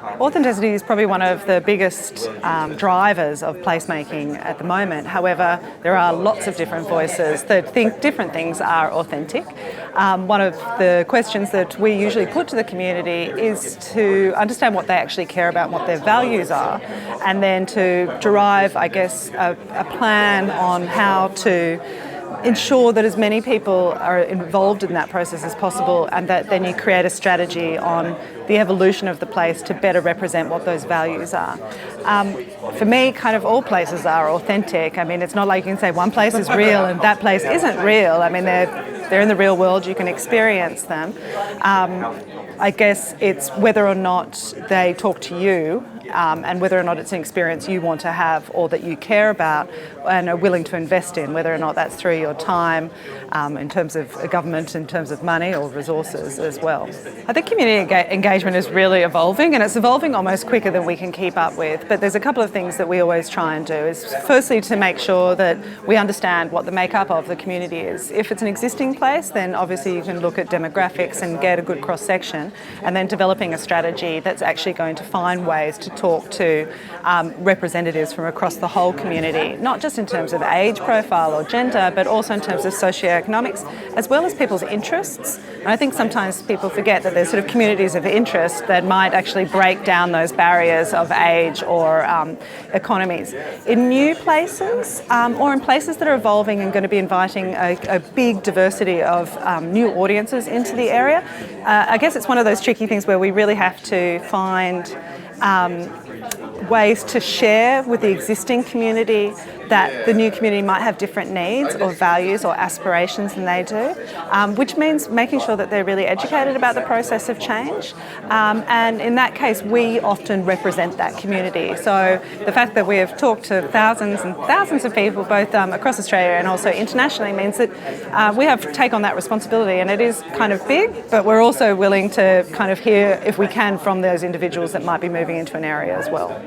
Authenticity is probably one of the biggest drivers of placemaking at the moment. However, there are lots of different voices that think different things are authentic. One of the questions that we usually put to the community is to understand what they actually care about and what their values are, and then to derive, I guess, a plan on how to ensure that as many people are involved in that process as possible, and that then you create a strategy on the evolution of the place to better represent what those values are. For me, kind of all places are authentic. I mean, it's not like you can say one place is real and that place isn't real. I mean, they're in the real world, you can experience them. I guess it's whether or not they talk to you and whether or not it's an experience you want to have or that you care about and are willing to invest in, whether or not that's through your time, in terms of government, in terms of money or resources as well. I think community engagement is really evolving, and it's evolving almost quicker than we can keep up with. But there's a couple of things that we always try and do is firstly to make sure that we understand what the makeup of the community is. If it's an existing place, then obviously you can look at demographics and get a good cross-section, and then developing a strategy that's actually going to find ways to talk to representatives from across the whole community, not just in terms of age profile or gender, but also in terms of socioeconomics, as well as people's interests. And I think sometimes people forget that there's sort of communities of interest that might actually break down those barriers of age or economies. In new places or in places that are evolving and going to be inviting a big diversity of new audiences into the area, I guess it's one of those tricky things where we really have to find ways to share with the existing community that the new community might have different needs or values or aspirations than they do, which means making sure that they're really educated about the process of change. And in that case, we often represent that community. So the fact that we have talked to thousands and thousands of people, both across Australia and also internationally, means that we have to take on that responsibility. And it is kind of big, but we're also willing to kind of hear, if we can, from those individuals that might be moving into an area as well.